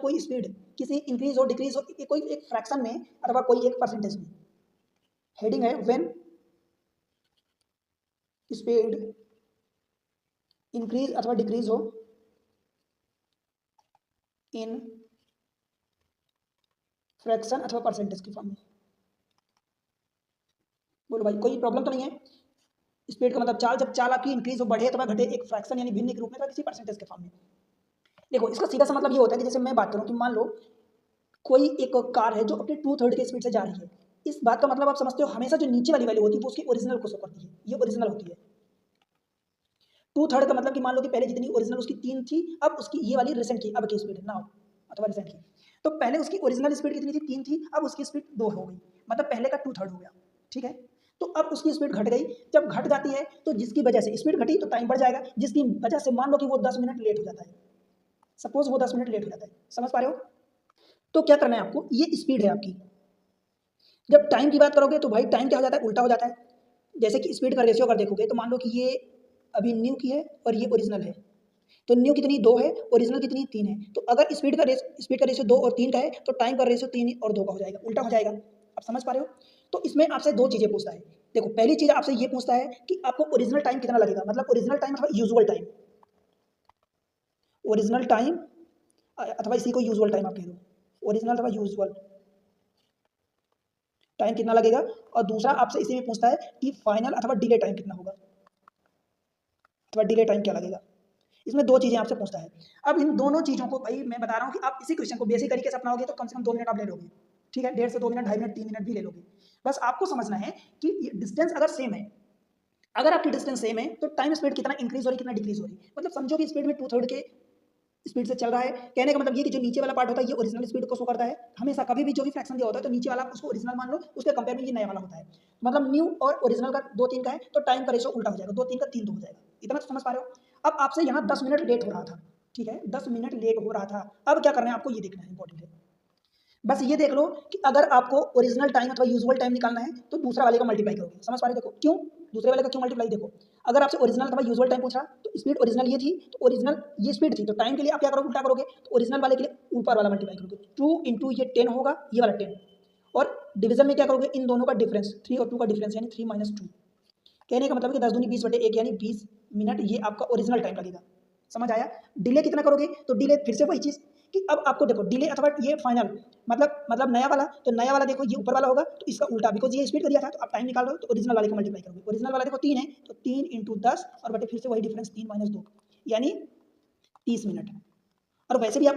कोई स्पीड किसी इंक्रीज हो डिक्रीज हो कोई एक फ्रैक्शन में अथवा कोई एक परसेंटेज में। हेडिंग है व्हेन स्पीड इंक्रीज अथवा डिक्रीज हो इन फ्रैक्शन अथवा परसेंटेज की फॉर्म में। बोलो भाई कोई प्रॉब्लम तो नहीं है? स्पीड का मतलब चाल, जब चाल आपकी इंक्रीज हो बढ़े अथवा घटे एक फ्रैक्शन यानी भिन्न के रूप में अथवा किसी परसेंटेज के फॉर्म में। देखो इसका सीधा सा मतलब ये होता है कि जैसे मैं बात करूं कि मान लो कोई एक कार है जो अपने 2/3 की स्पीड से जा रही है। इस बात का मतलब आप समझते हो हमेशा जो नीचे वाली वैल्यू होती है वो उसकी ओरिजिनल को शो करती है, ये ओरिजिनल होती है। 2/3 का मतलब कि मान लो कि पहले जितनी ओरिजिनल उसकी 3 थी, अब उसकी ये वाली रिसेंट की अब की स्पीड नाउ अथवा रिसेंट की। तो पहले उसकी ओरिजिनल स्पीड कितनी थी? 3 थी, अब उसकी स्पीड 2 हो गई, मतलब पहले का 2/3 हो गया। ठीक है, तो अब उसकी स्पीड घट गई। जब घट जाती है तो जिसकी वजह से स्पीड घटी तो टाइम बढ़ जाएगा, जिसकी वजह से मान लो कि वो 10 मिनट लेट हो जाता है, सपोज वो 10 मिनट लेट हो जाता है। समझ पा रहे हो? तो क्या करना है आपको, ये स्पीड है आपकी। जब टाइम की बात करोगे तो भाई टाइम क्या हो जाता है? उल्टा हो जाता है। जैसे कि स्पीड का रेशियो अगर देखोगे तो मान लो कि ये अभी न्यू की है और ये ओरिजिनल है, तो न्यू कितनी 2 है, ओरिजिनल कितनी 3 है। तो अगर स्पीड का रेशियो 2 और 3 का है तो टाइम का रेशियो 3 और 2 का हो जाएगा, उल्टा हो जाएगा। आप समझ पा रहे हो? तो इसमें आपसे 2 चीज़ें पूछता है। देखो पहली चीज़ आपसे ये पूछता है कि आपको ओरिजिनल टाइम कितना लगेगा, मतलब ओरिजिनल टाइम अथवा यूजुअल टाइम। ओरिजिनल टाइम अथवा इसी को यूजुअल टाइम आप कह दो, ओरिजिनल अथवा यूजुअल टाइम कितना लगेगा। और दूसरा आपसे इसी में पूछता है कि फाइनल अथवा डिले टाइम कितना होगा, अथवा डिले टाइम क्या लगेगा। इसमें 2 चीज़ें आपसे पूछता है। अब इन दोनों चीज़ों को भाई मैं बता रहा हूँ कि आप इसी क्वेश्चन को बेसिक तरीके से अपनाओगे तो कम से कम 2 मिनट आप ले लोगे। ठीक है, 1.5 से 2 मिनट, 2.5 मिनट, 3 मिनट भी ले लोगे। बस आपको समझना है कि डिस्टेंस अगर सेम है, अगर आपकी डिस्टेंस सेम है तो टाइम स्पीड कितना इंक्रीज हो रही कितना डिक्रीज हो रही, मतलब समझो कि स्पीड में 2/3 के स्पीड से चल रहा है। कहने का मतलब ये कि जो नीचे वाला पार्ट होता है ये ओरिजिनल स्पीड को शो करता है हमेशा, कभी भी जो भी फ्रैक्शन दिया होता है तो नीचे वाला उसको ओरिजिनल मान लो, उसके कंपेयर में ये नया वाला होता है। मतलब न्यू और ओरिजिनल का 2-3 का है तो टाइम का रेशियो उल्टा हो जाएगा, 2-3 का 3-2 हो जाएगा। इतना तो समझ पा रहे हो? अब आपसे यहाँ 10 मिनट लेट हो रहा था, ठीक है, 10 मिनट लेट हो रहा था। अब क्या करना है आपको, ये देखना है, इंपॉर्टेंट है। बस ये देख लो कि अगर आपको ओरिजिनल टाइम अथवा यूजुअल टाइम निकालना है तो दूसरा वाले का मल्टीप्लाई करोगे। समझ पा रहे हो? देखो क्यों दूसरे वाले का क्यों मल्टीप्लाई, देखो अगर आपसे ओरिजिनल अथवा यूजुअल टाइम पूछ रहा तो स्पीड ओरिजिनल ये थी तो ओरिजिनल ये स्पीड थी, तो टाइम के लिए आप क्या करोगे, उल्टा करोगे। तो ओरिजिनल वाले के लिए ऊपर वाला मल्टीप्लाई करोगे, 2 इंटू ये 10 होगा, ये वाला 10। और डिवीजन में क्या करोगे, इन दोनों का डिफरेंस 3 और 2 का डिफरेंस यानी 3 - 2। कहने का मतलब कि 10 दूनी 20/1 यानी 20 मिनट ये आपका ओरिजिनल टाइम लगेगा। समझ आया? डिले कितना करोगे, तो डिले फिर से वही चीज़ कि अब आपको देखो डिले अथवा ये फाइनल मतलब नया वाला, तो नया वाला देखो ये ऊपर वाला होगा तो इसका उल्टा, बिकॉज ये स्पीड का दिया था तो आप टाइम निकाल रहे हो तो ओरिजिनल वाले का मल्टीप्लाई करोगे। ओरिजिनल वाला देखो 3 है तो 3 इंटू 10 और बटे फिर से वही डिफरेंस 3 - 2 यानी 30 मिनट। और वैसे भी आप